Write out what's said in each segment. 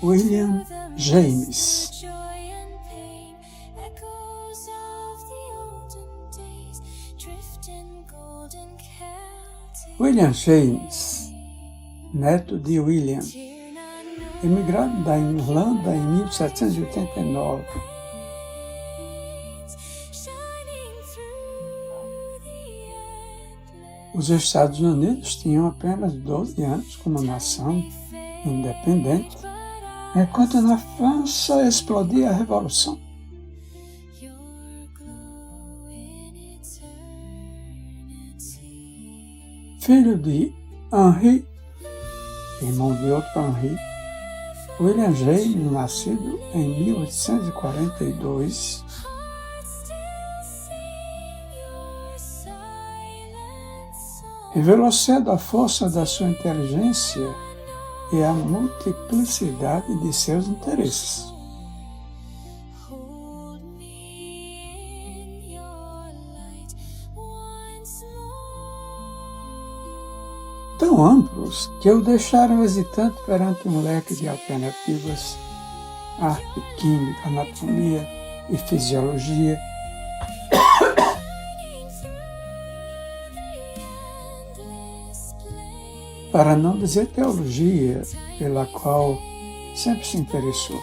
William James. William James, neto de William, emigrado da Irlanda em 1789. Os Estados Unidos tinham apenas 12 anos como nação independente, enquanto na França explodia a Revolução. Filho de Henri, irmão de outro Henri, William James, nascido em 1842, revelou cedo a força da sua inteligência e a multiplicidade de seus interesses. Tão amplos que o deixaram hesitante perante um leque de alternativas: arte, química, anatomia e fisiologia. Para não dizer teologia, pela qual sempre se interessou.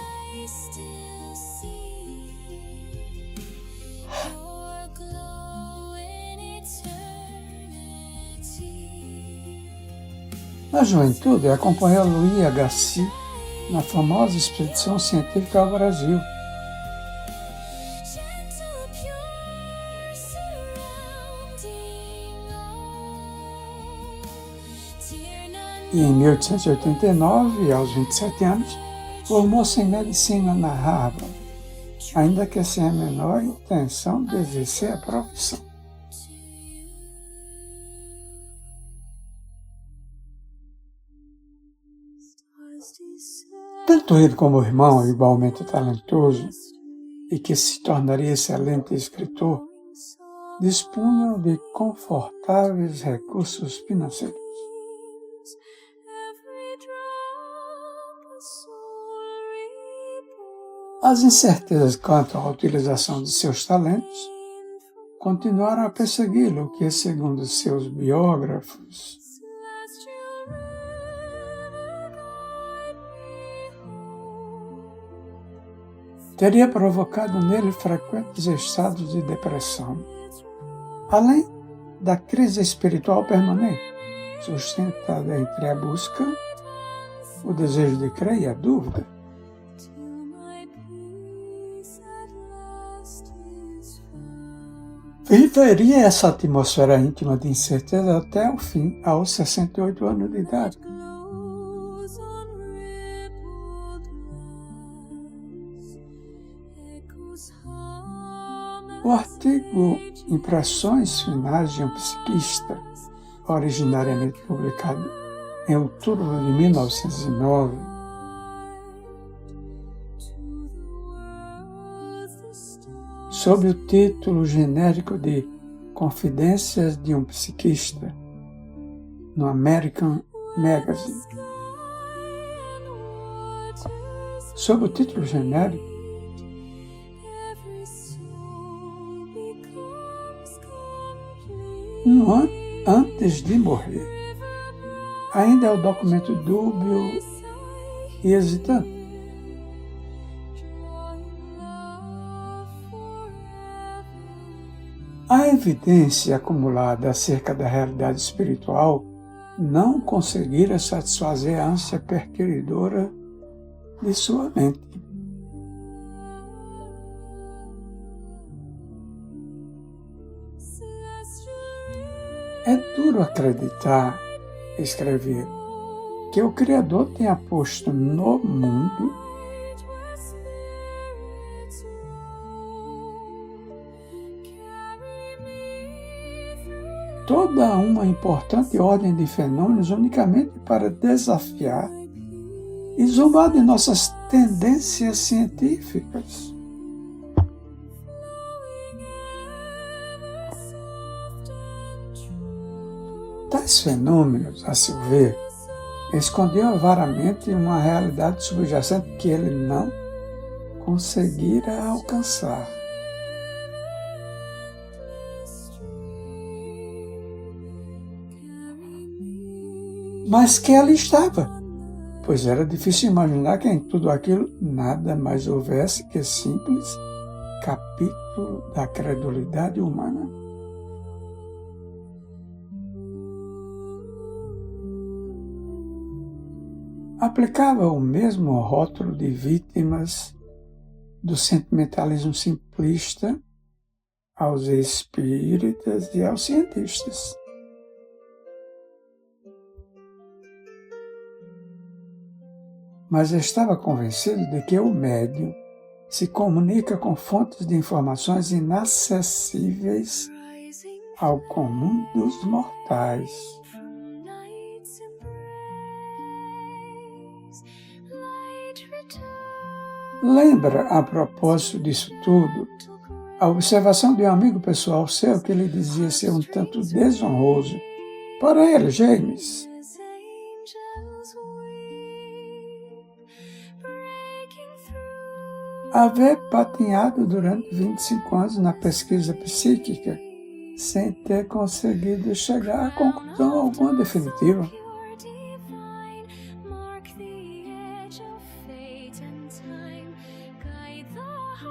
Na juventude, acompanhou Louis Agassiz na famosa expedição científica ao Brasil. E em 1889, aos 27 anos, formou-se em medicina na Harvard, ainda que sem a menor intenção de exercer a profissão. Tanto ele como o irmão, igualmente talentoso, e que se tornaria excelente escritor, dispunham de confortáveis recursos financeiros. As incertezas quanto à utilização de seus talentos continuaram a persegui-lo, o que, segundo seus biógrafos, teria provocado nele frequentes estados de depressão, além da crise espiritual permanente, sustentada entre a busca, o desejo de crer e a dúvida. Viveria essa atmosfera íntima de incerteza até o fim, aos 68 anos de idade. O artigo Impressões Finais de um Psiquista, originariamente publicado em outubro de 1909, sob o título genérico de Confidências de um Psiquista, no American Magazine. Sob o título genérico, um ano antes de morrer. Ainda é o documento dúbio e hesitante. A evidência acumulada acerca da realidade espiritual não conseguira satisfazer a ânsia perquiridora de sua mente. É duro acreditar, escrever, que o Criador tenha posto no mundo toda uma importante ordem de fenômenos unicamente para desafiar e zombar de nossas tendências científicas. Tais fenômenos, a seu ver, escondiam avaramente uma realidade subjacente que ele não conseguira alcançar. Mas que ali estava, pois era difícil imaginar que em tudo aquilo nada mais houvesse que simples capítulo da credulidade humana. Aplicava o mesmo rótulo de vítimas do sentimentalismo simplista aos espíritas e aos cientistas. Mas estava convencido de que o médium se comunica com fontes de informações inacessíveis ao comum dos mortais. Lembra, a propósito disso tudo, a observação de um amigo pessoal seu que lhe dizia ser um tanto desonroso para ele, James, haver patinhado durante 25 anos na pesquisa psíquica sem ter conseguido chegar a conclusão alguma definitiva.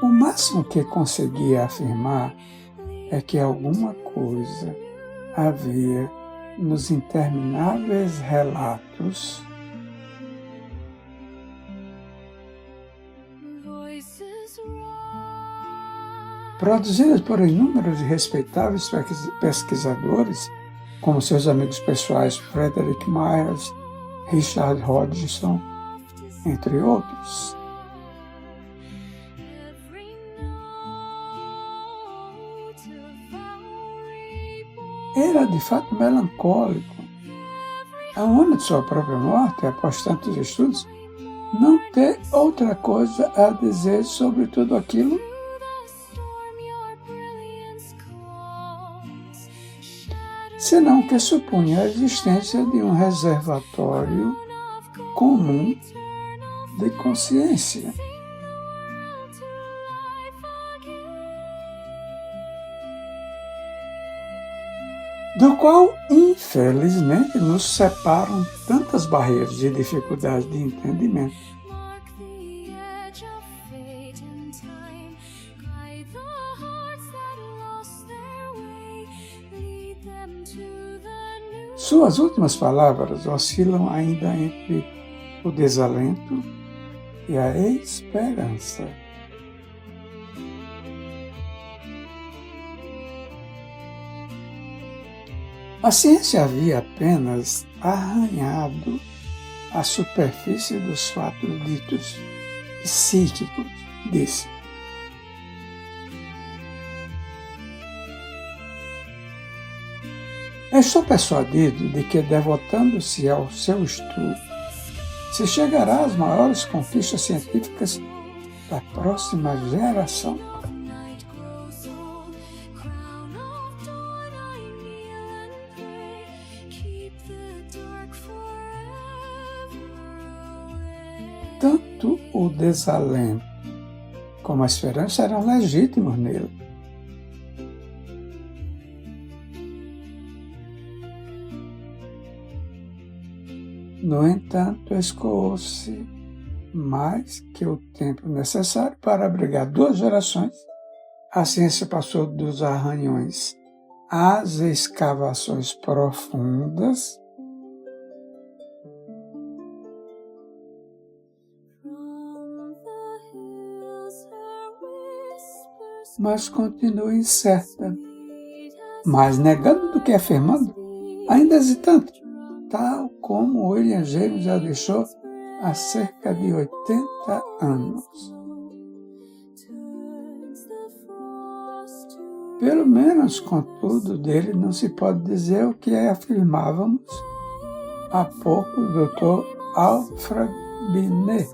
O máximo que conseguia afirmar é que alguma coisa havia nos intermináveis relatos produzidos por inúmeros e respeitáveis pesquisadores, como seus amigos pessoais Frederick Myers, Richard Hodgson, entre outros. Era de fato melancólico. A um ano de sua própria morte, após tantos estudos, não ter outra coisa a dizer sobre tudo aquilo senão que supunha a existência de um reservatório comum de consciência. Do qual, infelizmente, nos separam tantas barreiras e dificuldades de entendimento. Suas últimas palavras oscilam ainda entre o desalento e a esperança. A ciência havia apenas arranhado a superfície dos fatos ditos psíquicos, disse. Estou persuadido de que, devotando-se ao seu estudo, se chegará às maiores conquistas científicas da próxima geração. Tanto o desalento como a esperança eram legítimos nele. No entanto, escoou-se mais que o tempo necessário para abrigar 2 gerações. A ciência passou dos arranhões às escavações profundas, mas continua incerta, mais negando do que afirmando, ainda hesitante, tal como William James já deixou há cerca de 80 anos. Pelo menos, contudo, dele não se pode dizer o que afirmávamos há pouco o Dr. Alfred Binet.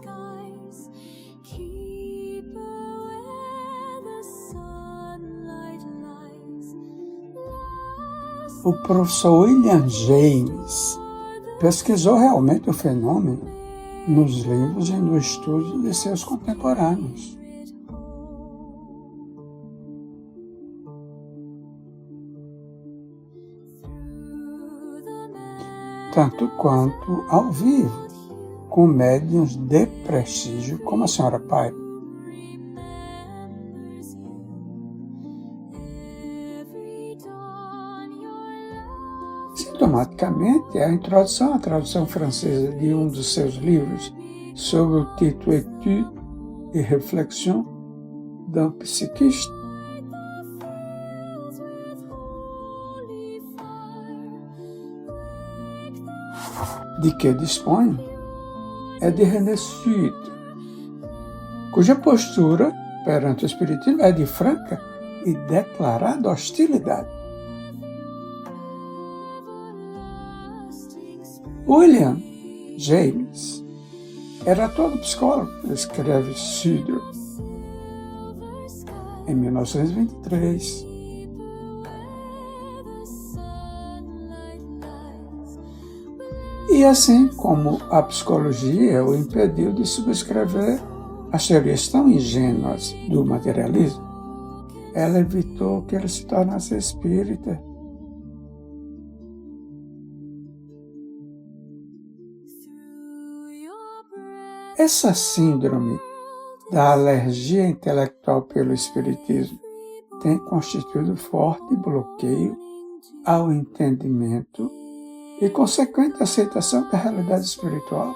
O professor William James pesquisou realmente o fenômeno nos livros e no estudo de seus contemporâneos. Tanto quanto ao vivo, com médiuns de prestígio como a senhora Piper. Sintomaticamente, a introdução à tradução francesa de um dos seus livros, sob o título Études et réflexions d'un psychiste, de que disponho, é de René Sude, cuja postura perante o Espiritismo é de franca e declarada hostilidade. William James era todo psicólogo, escreve Sude, em 1923. E assim como a psicologia o impediu de subscrever as teorias tão ingênuas do materialismo, ela evitou que ele se tornasse espírita. Essa síndrome da alergia intelectual pelo espiritismo tem constituído forte bloqueio ao entendimento e consequente aceitação da realidade espiritual.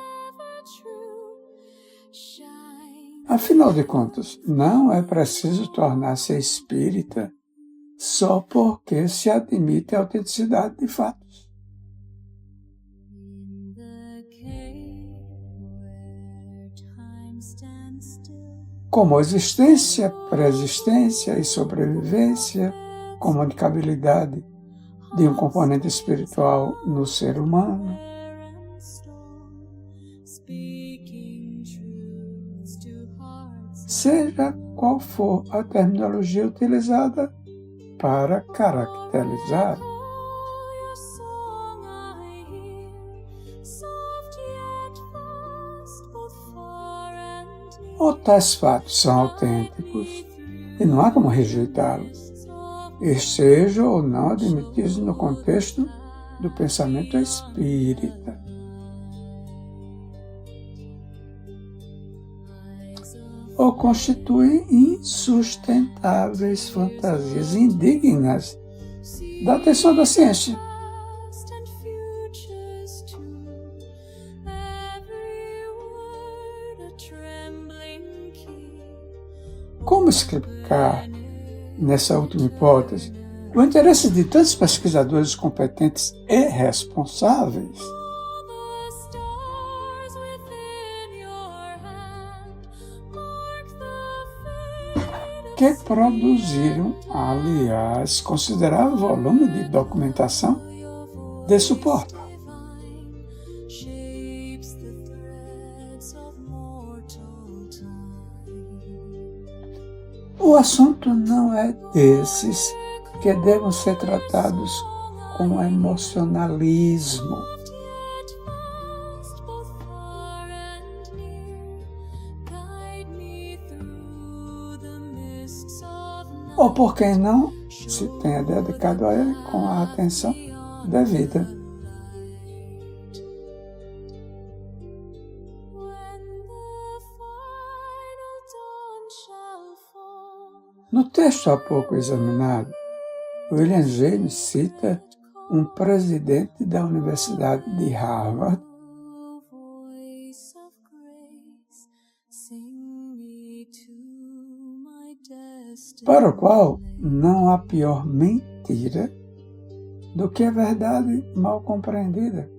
Afinal de contas, não é preciso tornar-se espírita só porque se admite a autenticidade de fatos. Como existência, preexistência e sobrevivência, comunicabilidade de um componente espiritual no ser humano, seja qual for a terminologia utilizada para caracterizar. Ou tais fatos são autênticos e não há como rejeitá-los, estejam ou não admitidos no contexto do pensamento espírita. Ou constituem insustentáveis fantasias indignas da atenção da ciência. Como explicar, nessa última hipótese, o interesse de tantos pesquisadores competentes e responsáveis que produziram, aliás, considerável volume de documentação de suporte? O assunto não é desses que devem ser tratados com emocionalismo. Ou por que não se tenha dedicado a ele com a atenção devida. No texto há pouco examinado, William James cita um presidente da Universidade de Harvard para o qual não há pior mentira do que a verdade mal compreendida.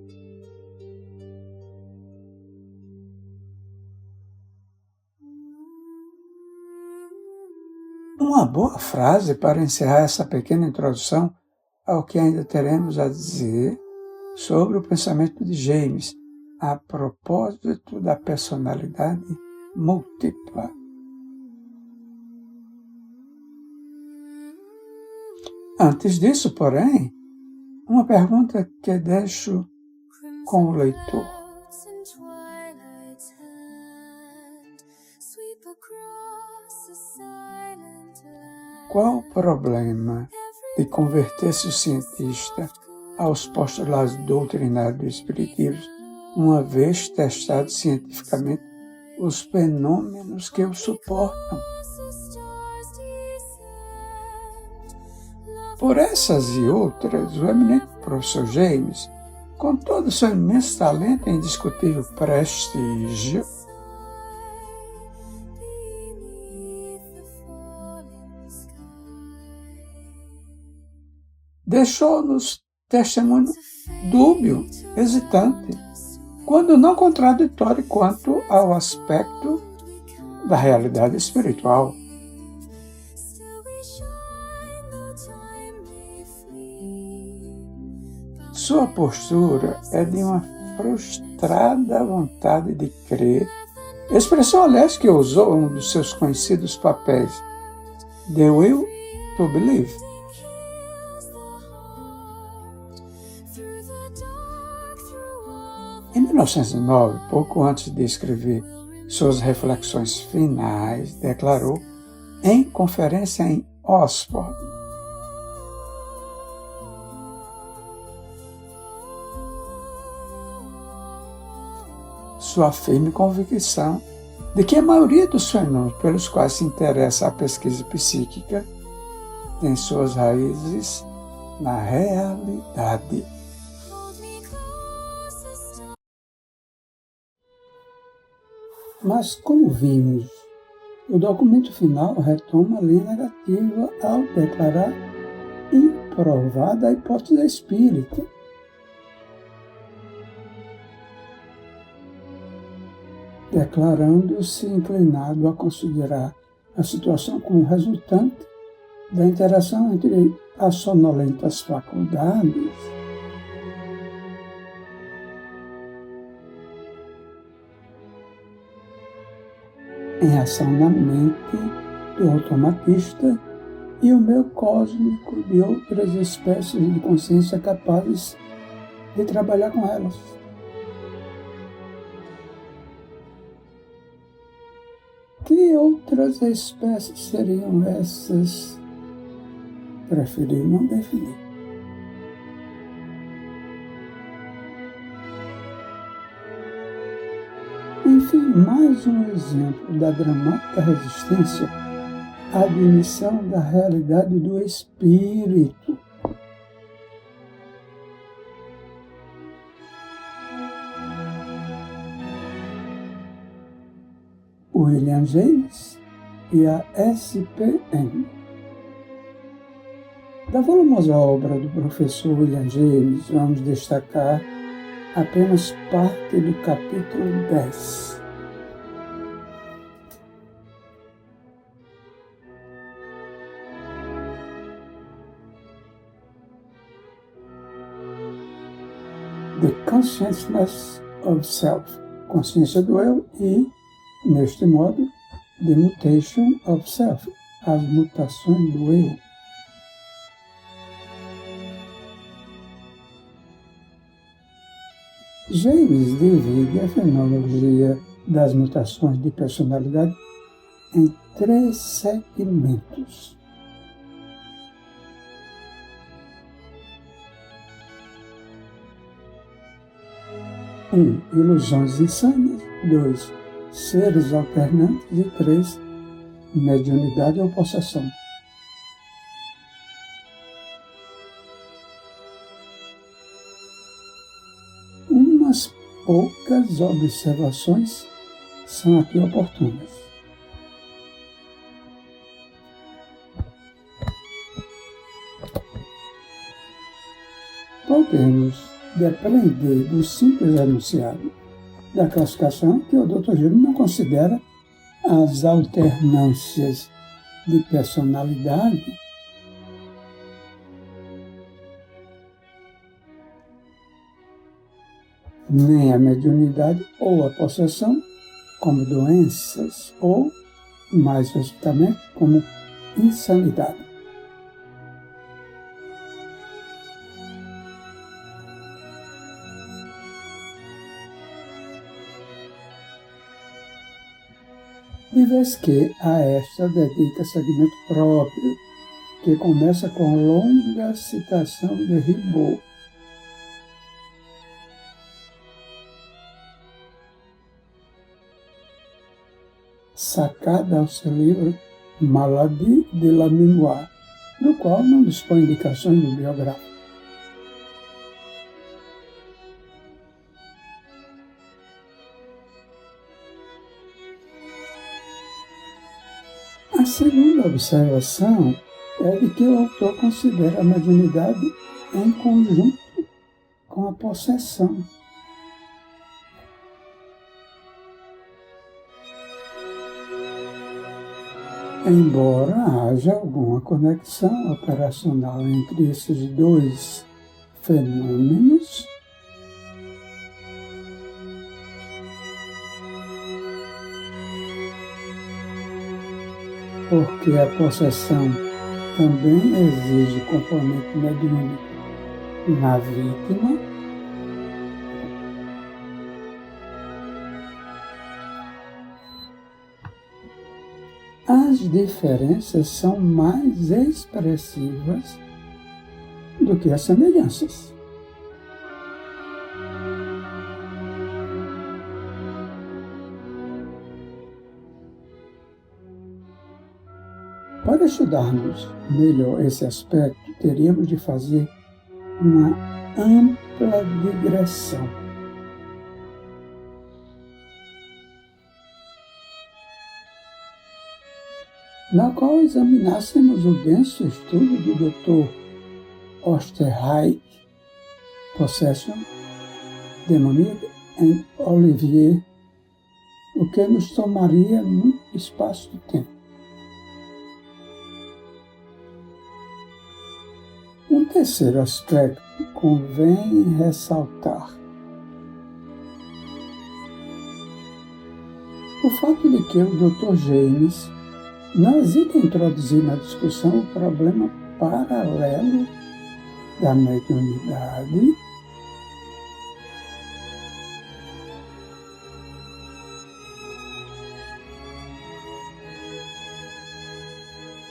Uma boa frase para encerrar essa pequena introdução ao que ainda teremos a dizer sobre o pensamento de James a propósito da personalidade múltipla. Antes disso, porém, uma pergunta que deixo com o leitor. Qual o problema de converter-se o cientista aos postulados doutrinários do Espiritismo, uma vez testados cientificamente os fenômenos que o suportam? Por essas e outras, o eminente professor James, com todo o seu imenso talento e indiscutível prestígio, deixou-nos testemunho dúbio, hesitante, quando não contraditório quanto ao aspecto da realidade espiritual. Sua postura é de uma frustrada vontade de crer, expressão, aliás, que usou um dos seus conhecidos papéis, The Will to Believe. Em 1909, pouco antes de escrever suas reflexões finais, declarou, em conferência em Oxford, sua firme convicção de que a maioria dos fenômenos pelos quais se interessa a pesquisa psíquica tem suas raízes na realidade. Mas, como vimos, o documento final retoma a linha negativa ao declarar improvada a hipótese espírita. Declarando-se inclinado a considerar a situação como resultante da interação entre as sonolentas faculdades em ação na mente do automatista e o meio cósmico de outras espécies de consciência capazes de trabalhar com elas. Que outras espécies seriam essas? Preferi não definir. Enfim, mais um exemplo da dramática resistência à admissão da realidade do espírito. William James e a SPM. Da volumosa obra do professor William James, vamos destacar apenas parte do capítulo 10. The Consciousness of Self, consciência do eu e, neste modo, The Mutation of Self, as mutações do eu. James divide a fenomenologia das mutações de personalidade em 3 segmentos. 1. Ilusões insanas. 2. Seres alternantes. E 3. Mediunidade ou possessão. Umas poucas observações são aqui oportunas. Podemos depreender do simples enunciado da classificação que o Dr. Júlio não considera as alternâncias de personalidade nem a mediunidade ou a possessão como doenças ou, mais especificamente, como insanidade. de vez que a esta dedica segmento próprio, que começa com longa citação de Ribot. Sacada ao seu livro Maladie de la Mémoire, do qual não dispõe indicações bibliográficas. A segunda observação é de que o autor considera a mediunidade em conjunto com a possessão. Embora haja alguma conexão operacional entre esses dois fenômenos, porque a possessão também exige componente mediúnico na vítima, as diferenças são mais expressivas do que as semelhanças. Para estudarmos melhor esse aspecto, teríamos de fazer uma ampla digressão. Na qual examinássemos o denso estudo do Dr. Osterreich, Possession, Demoniac and Olivier, o que nos tomaria muito espaço de tempo. Um terceiro aspecto convém ressaltar. O fato de que o Dr. James não hesita em introduzir na discussão o problema paralelo da mediunidade,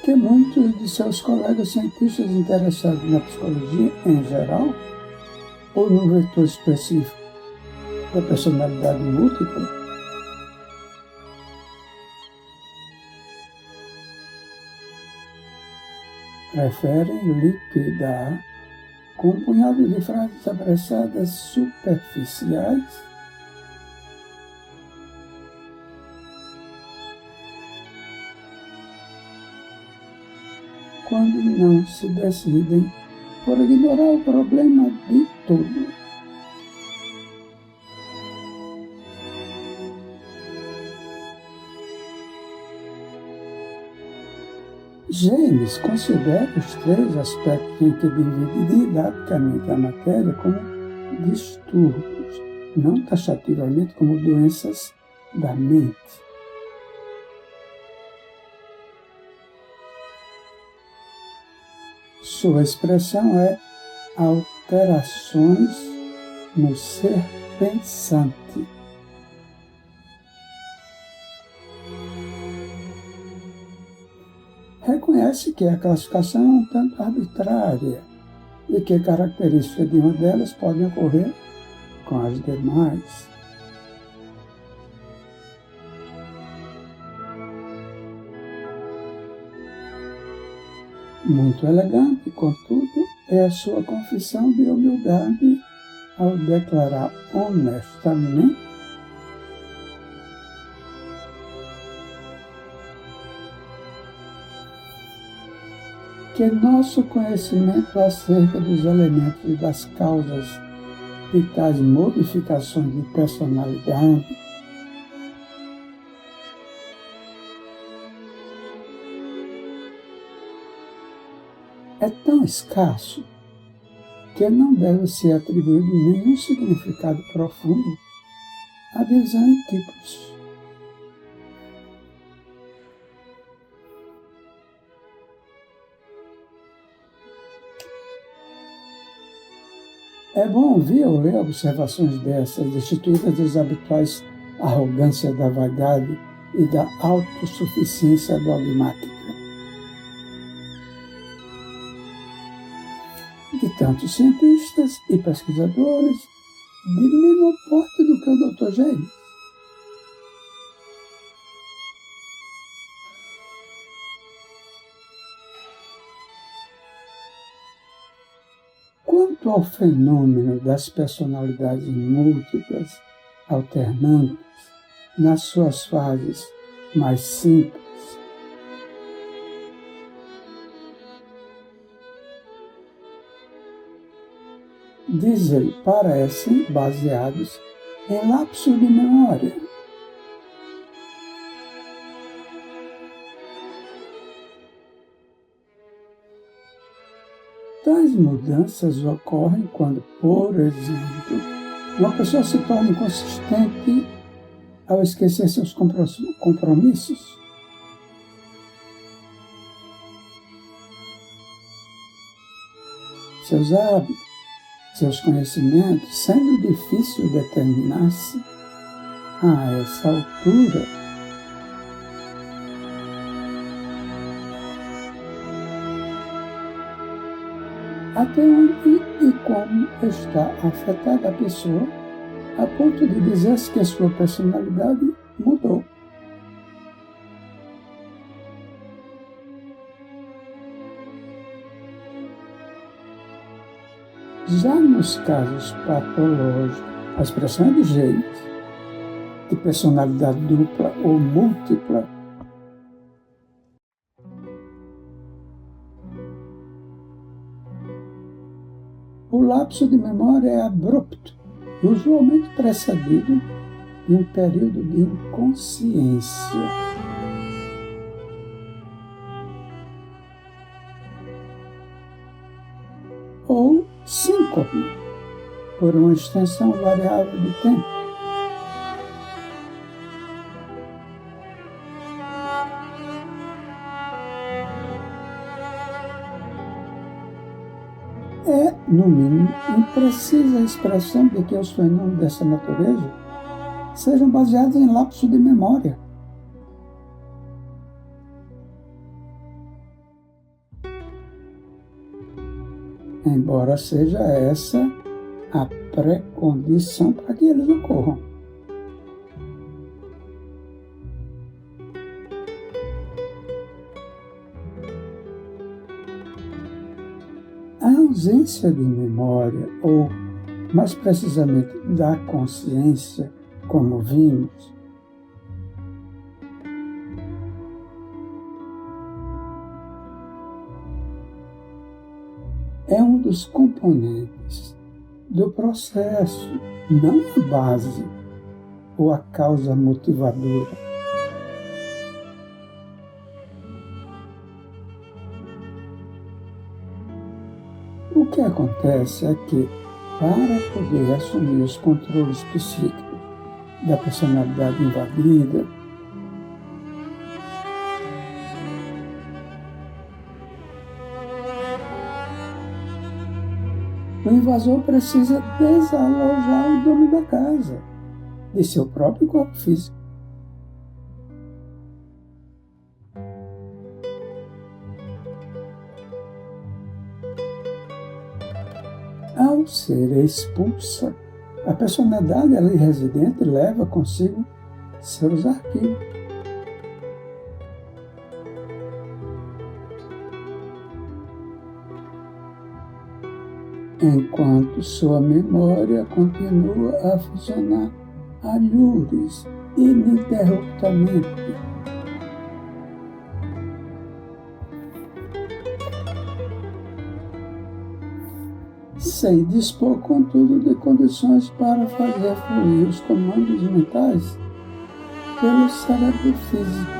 que muitos de seus colegas cientistas interessados na psicologia em geral, ou no vetor específico da personalidade múltipla, preferem liquidar com um punhado de frases apressadas superficiais quando não se decidem por ignorar o problema de tudo. James considera os três aspectos em que divide didaticamente a matéria como distúrbios, não taxativamente como doenças da mente. Sua expressão é alterações no ser pensante. Reconhece que a classificação é um tanto arbitrária e que características de uma delas podem ocorrer com as demais. Muito elegante, contudo, é a sua confissão de humildade ao declarar honestamente que nosso conhecimento acerca dos elementos e das causas de tais modificações de personalidade é tão escasso que não deve ser atribuído nenhum significado profundo à divisão em tipos. É bom ouvir ou ler observações dessas, destituídas das habituais arrogâncias da vaidade e da autossuficiência dogmática de tantos cientistas e pesquisadores de menor porte do que o Dr. James. Quanto ao fenômeno das personalidades múltiplas, alternantes, nas suas fases mais simples, diz ele, parecem baseados em lapso de memória. Tais mudanças ocorrem quando, por exemplo, uma pessoa se torna inconsistente ao esquecer seus compromissos. Seus hábitos, seus conhecimentos, sendo difícil determinar-se a essa altura. Até onde e como está afetada a pessoa, a ponto de dizer-se que a sua personalidade mudou. Já nos casos patológicos, a expressão é de James, de personalidade dupla ou múltipla, o lapso de memória é abrupto, usualmente precedido de um período de inconsciência. Ou síncope, por uma extensão variável de tempo. É, no mínimo, imprecisa a expressão de que os fenômenos dessa natureza sejam baseados em lapso de memória. Embora seja essa a pré-condição para que eles ocorram. A ausência de memória, ou mais precisamente da consciência, como vimos, é um dos componentes do processo, não a base ou a causa motivadora. O que acontece é que, para poder assumir os controles psíquicos da personalidade invadida, o invasor precisa desalojar o dono da casa de seu próprio corpo físico. Ao ser expulsa, a personalidade ali residente leva consigo seus arquivos. Enquanto sua memória continua a funcionar alhures ininterruptamente. Sem dispor, contudo, de condições para fazer fluir os comandos mentais pelo cérebro físico.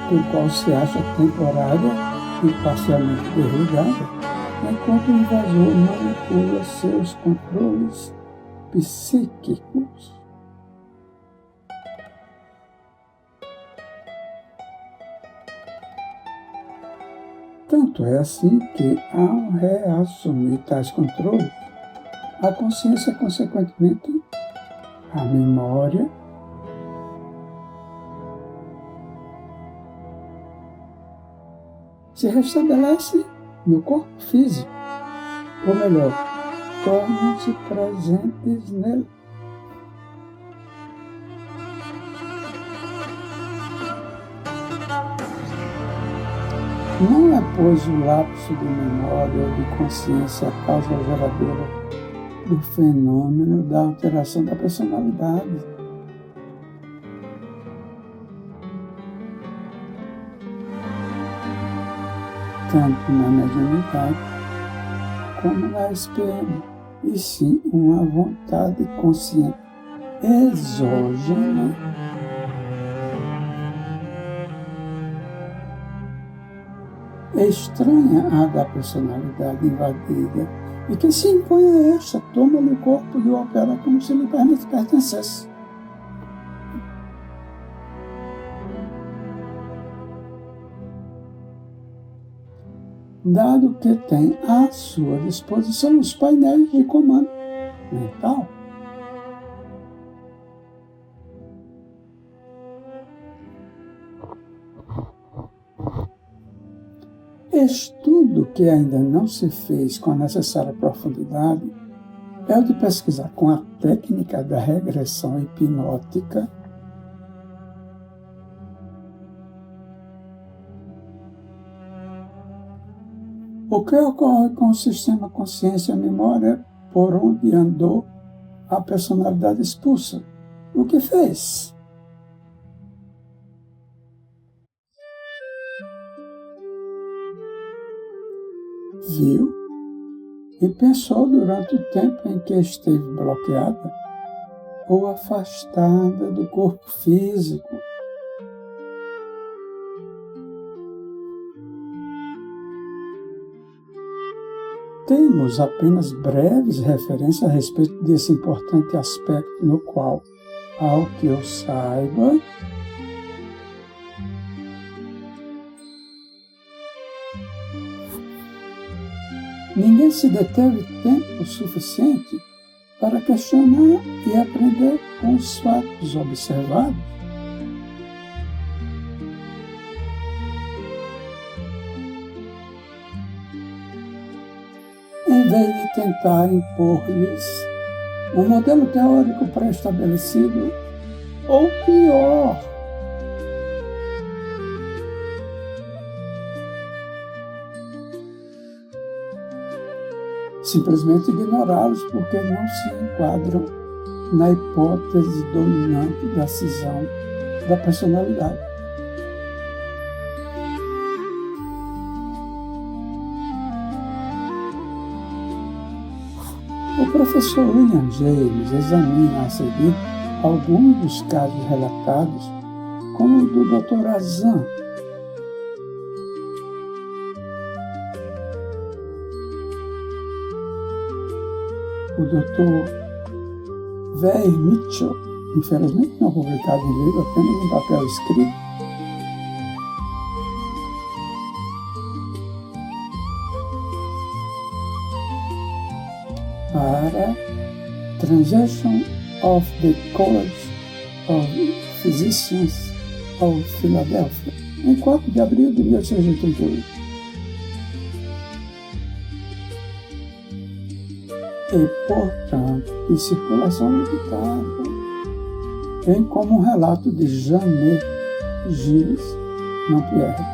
Do qual se acha temporária e parcialmente desligada, enquanto o invasor manipula seus controles psíquicos. Tanto é assim que, ao reassumir tais controles, A consciência, consequentemente, a memória, se restabelece no corpo físico, ou melhor, tornam-se presentes nele. Não é, pois, o lapso de memória ou de consciência a causa geradora do fenômeno da alteração da personalidade. Tanto na mediunidade como na SPM, e sim uma vontade consciente exógena estranha à da personalidade invadida e que se impõe a esta, toma-lhe o corpo e o opera como se lhe pertencesse. Dado que tem à sua disposição os painéis de comando mental, estudo que ainda não se fez com a necessária profundidade é o de pesquisar com a técnica da regressão hipnótica o que ocorre com o sistema consciência-memória por onde andou a personalidade expulsa. O que fez? Viu e pensou durante o tempo em que esteve bloqueada ou afastada do corpo físico. Temos apenas breves referências a respeito desse importante aspecto no qual, ao que eu saiba, ninguém se deteve tempo suficiente para questionar e aprender com os fatos observados. Em vez de tentar impor-lhes um modelo teórico pré-estabelecido, ou pior, simplesmente ignorá-los porque não se enquadram na hipótese dominante da cisão da personalidade. O professor William James examina a seguir alguns dos casos relatados, como o do Dr. Azan, o Dr. Ver Mitchell, infelizmente não publicado em livro, apenas em papel escrito, para Transaction of the College of Physicians of Philadelphia, em 4 de abril de 1888. E, portanto, de circulação limitada, bem como um relato de Jeanne Gilles Lampierre.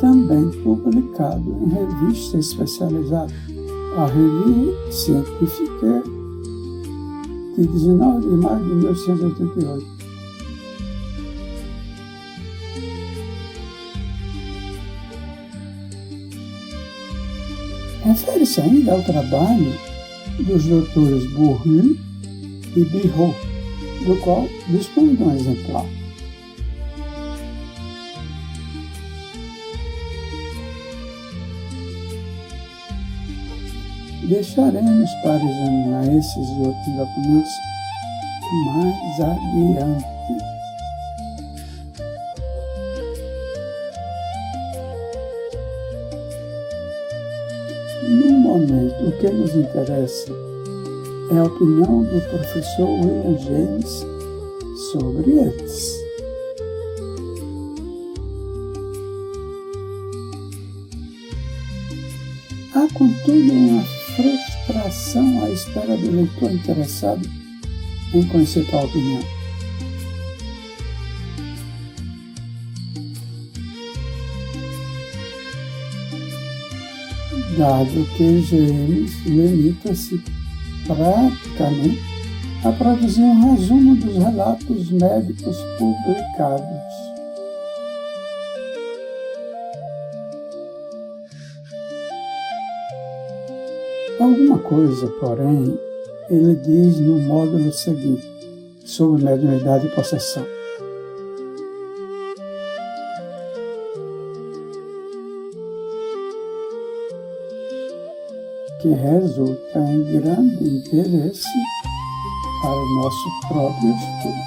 Também publicado em revista especializada, a Revue Scientifique, de 19 de maio de 1888. Refere-se ainda ao trabalho dos doutores Bourru e Birot, do qual dispõe de um exemplar. Deixaremos para examinar esses e outros documentos mais adiante. No momento, o que nos interessa é a opinião do professor William James sobre eles. Há, contudo, uma frustração à espera do leitor interessado em conhecer tal opinião. Dado que James limita-se praticamente a produzir um resumo dos relatos médicos publicados. Alguma coisa, porém, ele diz no módulo seguinte, sobre mediunidade e possessão. Que resulta em grande interesse para o nosso próprio estudo.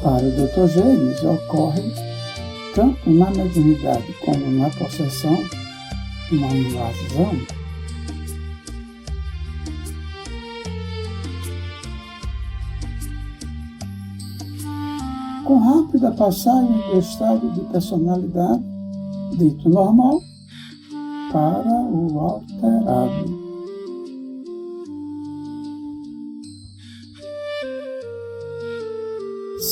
Para o Dr. James, ocorre, tanto na mediunidade como na possessão, uma invasão. Com rápida passagem do estado de personalidade, dito normal, para o alterado.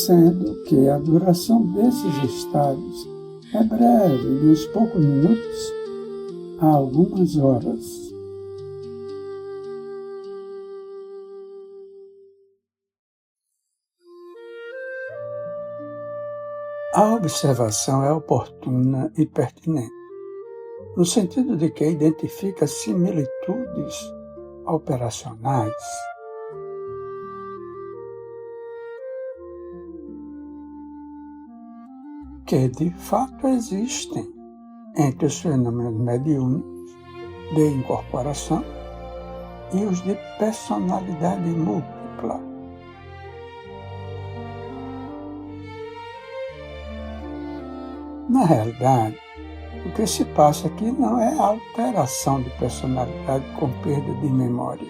Sendo que a duração desses estados é breve, de uns poucos minutos a algumas horas. A observação é oportuna e pertinente, no sentido de que identifica similitudes operacionais. Que de fato existem entre os fenômenos mediúnicos de incorporação e os de personalidade múltipla. Na realidade, o que se passa aqui não é a alteração de personalidade com perda de memória.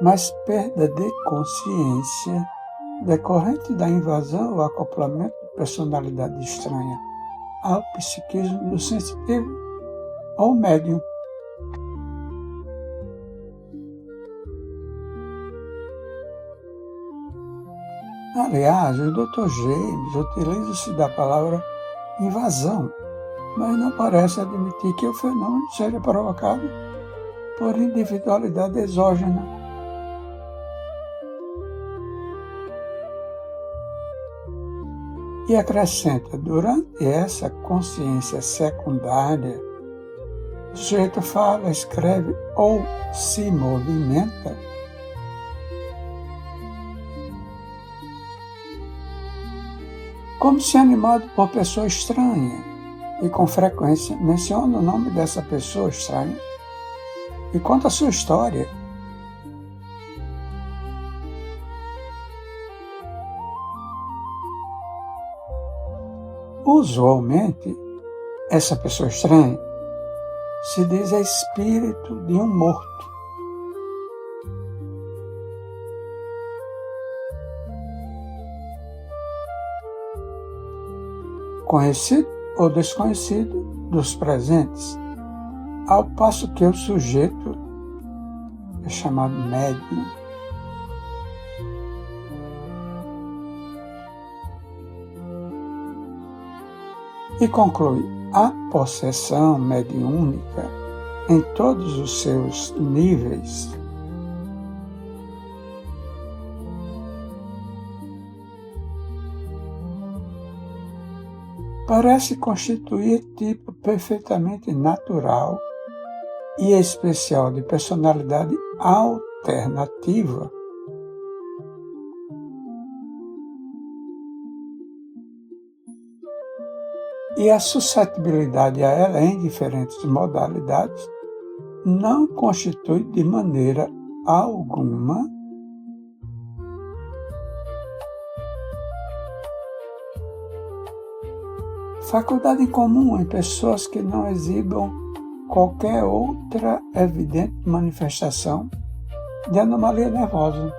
Mas perda de consciência decorrente da invasão ou acoplamento de personalidade estranha ao psiquismo do sensitivo ou médium. Aliás, o Dr. James utiliza-se da palavra invasão, mas não parece admitir que o fenômeno seja provocado por individualidade exógena. E acrescenta, durante essa consciência secundária, o sujeito fala, escreve ou se movimenta como se animado por pessoa estranha, e com frequência menciona o nome dessa pessoa estranha e conta a sua história. Usualmente, essa pessoa estranha se diz espírito de um morto. Conhecido ou desconhecido dos presentes, ao passo que o sujeito é chamado médium. E conclui, a possessão mediúnica em todos os seus níveis parece constituir tipo perfeitamente natural e especial de personalidade alternativa. E a suscetibilidade a ela em diferentes modalidades não constitui de maneira alguma faculdade incomum em pessoas que não exibam qualquer outra evidente manifestação de anomalia nervosa.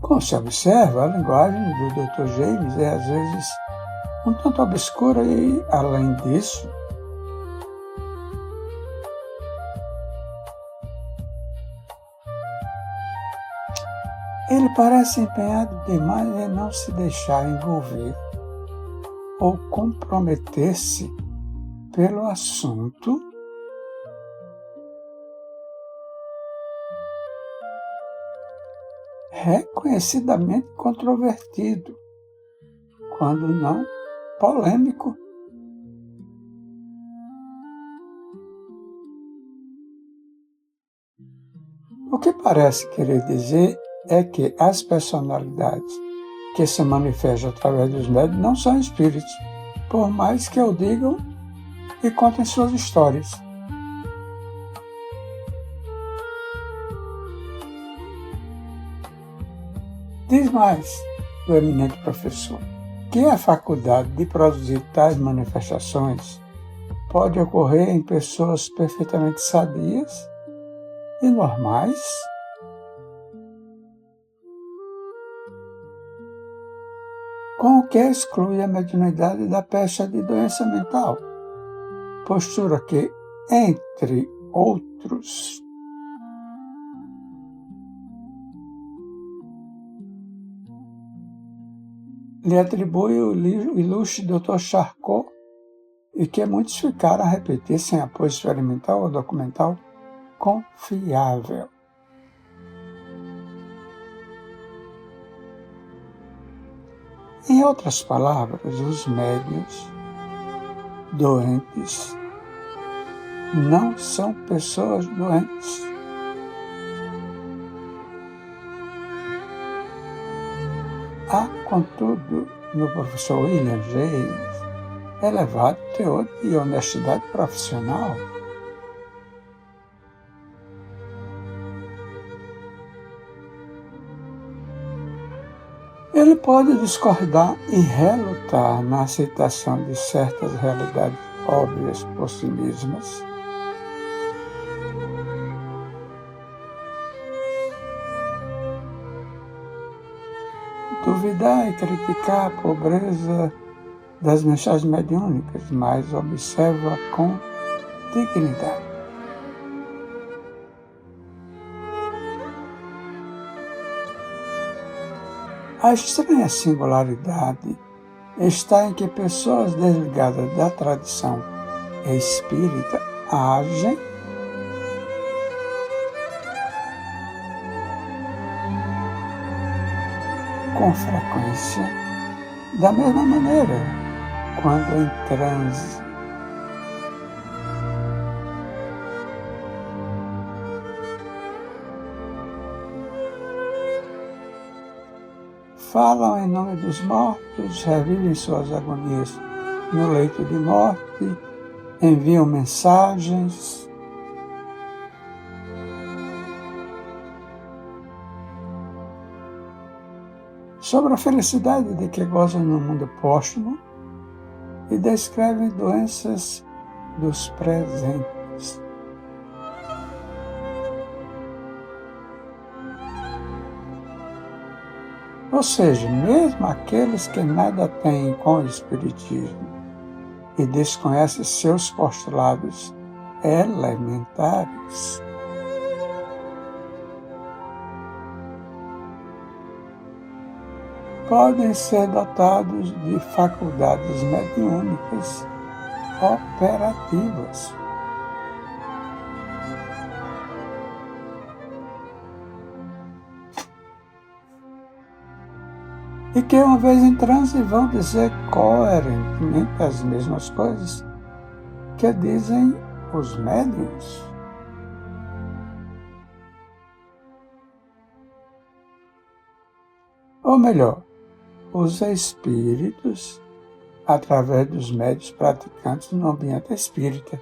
Como se observa, a linguagem do Dr. James é às vezes um tanto obscura e, além disso, ele parece empenhado demais em não se deixar envolver ou comprometer-se pelo assunto reconhecidamente controvertido, quando não polêmico. O que parece querer dizer é que as personalidades que se manifestam através dos médiuns não são espíritos, por mais que o digam e contem suas histórias. Diz mais o eminente professor que a faculdade de produzir tais manifestações pode ocorrer em pessoas perfeitamente sadias e normais, com o que exclui a mediunidade da pecha de doença mental, postura que, entre outros, lhe atribui o ilustre Dr. Charcot e que muitos ficaram a repetir sem apoio experimental ou documental confiável. Em outras palavras, os médiuns doentes não são pessoas doentes. Há, contudo, no professor William James, elevado teor de honestidade profissional. Ele pode discordar e relutar na aceitação de certas realidades óbvias por si mesmas, duvidar e criticar a pobreza das mensagens mediúnicas, mas observa com dignidade. A estranha singularidade está em que pessoas desligadas da tradição espírita agem com frequência da mesma maneira quando em transe. Falam em nome dos mortos, revivem suas agonias no leito de morte, enviam mensagens. Sobre a felicidade de que gozam no mundo póstumo e descrevem doenças dos presentes. Ou seja, mesmo aqueles que nada têm com o Espiritismo e desconhecem seus postulados elementares, podem ser dotados de faculdades mediúnicas operativas. E que, uma vez em transe, vão dizer coerentemente as mesmas coisas que dizem os médiuns. Ou melhor, os espíritos através dos médiuns praticantes no ambiente espírita.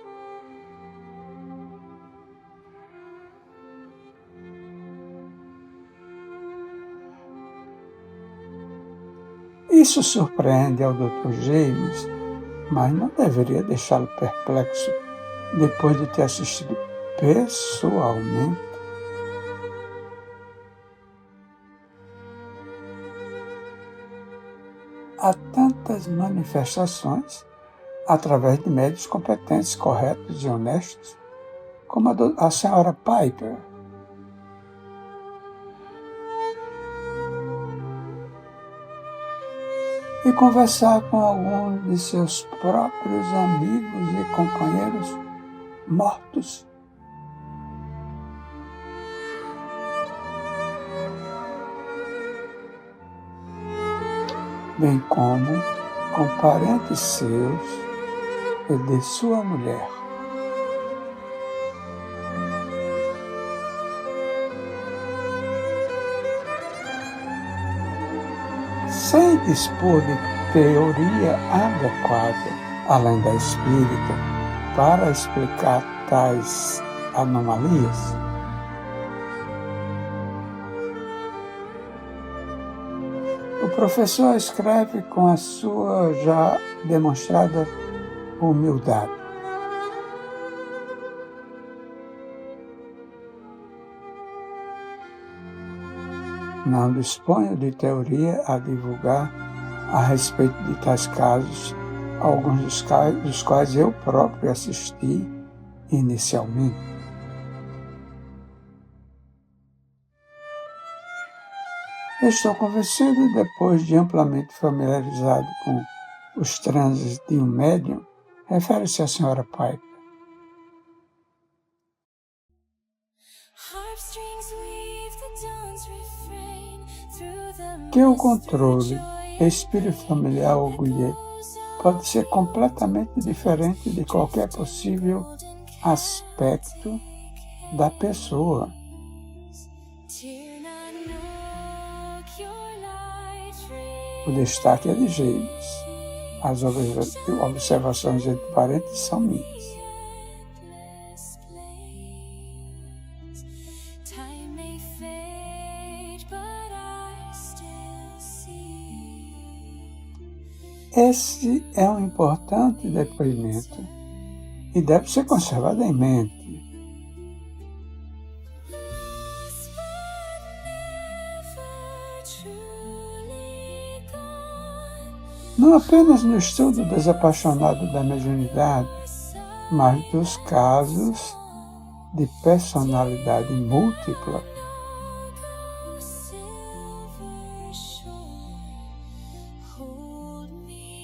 Isso surpreende ao Dr. James, mas não deveria deixá-lo perplexo depois de ter assistido pessoalmente. Há tantas manifestações através de médiuns competentes, corretos e honestos, como a senhora Piper. E conversar com alguns de seus próprios amigos e companheiros mortos. Bem como com parentes seus e de sua mulher. Sem dispor de teoria adequada, além da espírita, para explicar tais anomalias, o professor escreve com a sua já demonstrada humildade. Não disponho de teoria a divulgar a respeito de tais casos, alguns dos quais eu próprio assisti inicialmente. Estou convencido, depois de amplamente familiarizado com os transes de um médium, refere-se à senhora Piper, que o controle espírito familiar ou guia pode ser completamente diferente de qualquer possível aspecto da pessoa. O destaque é de James. As observações entre parênteses são minhas. Esse é um importante depoimento e deve ser conservado em mente. Não apenas no estudo desapaixonado da mediunidade, mas dos casos de personalidade múltipla.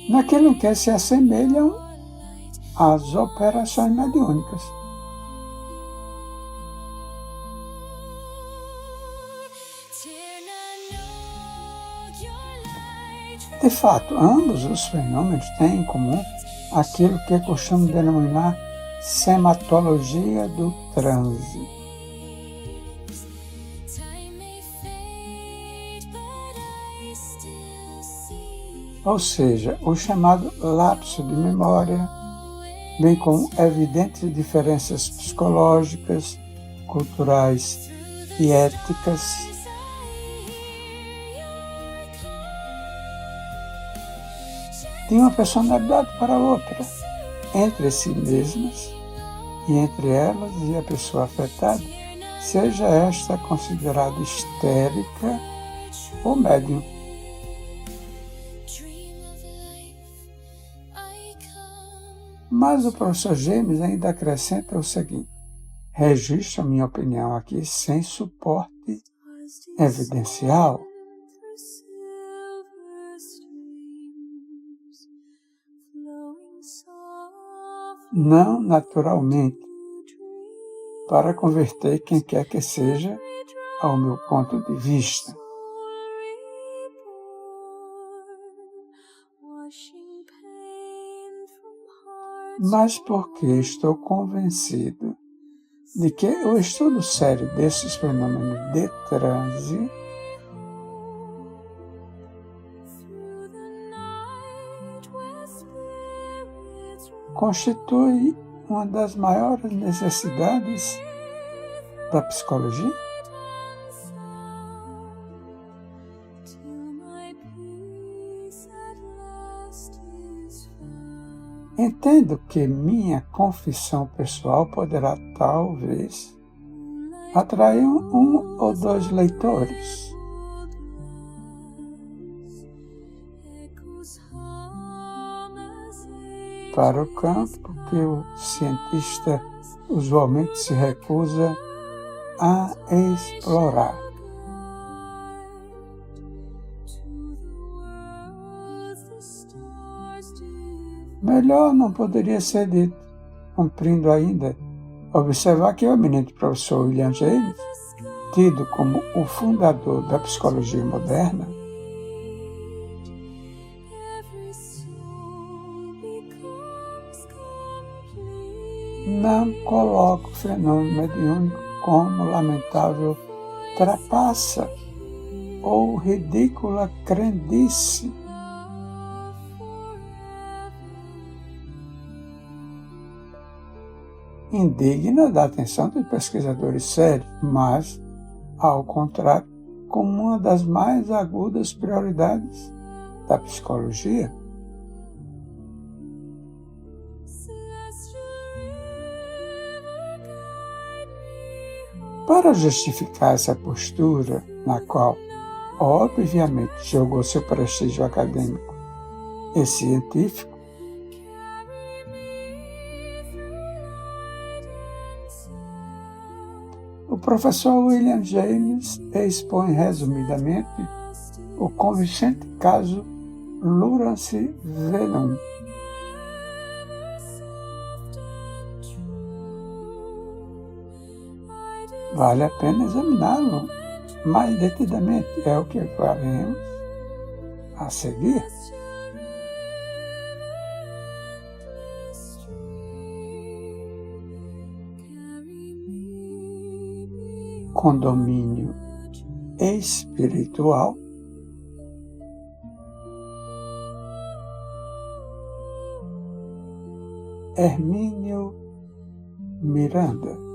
Naquilo em que se assemelham às operações mediúnicas. De fato, ambos os fenômenos têm em comum aquilo que costumo denominar sematologia do transe. Ou seja, o chamado lapso de memória, bem como evidentes diferenças psicológicas, culturais e éticas, de uma personalidade para outra, entre si mesmas e entre elas e a pessoa afetada, seja esta considerada histérica ou médium. Mas o professor James ainda acrescenta o seguinte: registro minha opinião aqui sem suporte evidencial. Não naturalmente, para converter quem quer que seja ao meu ponto de vista. Mas porque estou convencido de que o estudo sério desses fenômenos de transe constitui uma das maiores necessidades da psicologia? Entendo que minha confissão pessoal poderá, talvez, atrair um ou dois leitores. Para o campo que o cientista usualmente se recusa a explorar. Melhor não poderia ser dito, cumprindo ainda observar que o eminente professor William James, tido como o fundador da psicologia moderna, não coloca o fenômeno mediúnico como lamentável trapaça ou ridícula crendice. Indigna da atenção de pesquisadores sérios, mas, ao contrário, como uma das mais agudas prioridades da psicologia. Para justificar essa postura, na qual, obviamente, jogou seu prestígio acadêmico e científico, o professor William James expõe resumidamente o convincente caso Lawrence Venom. Vale a pena examiná-lo mais detidamente, é o que faremos a seguir. Condomínio espiritual, Hermínio Miranda.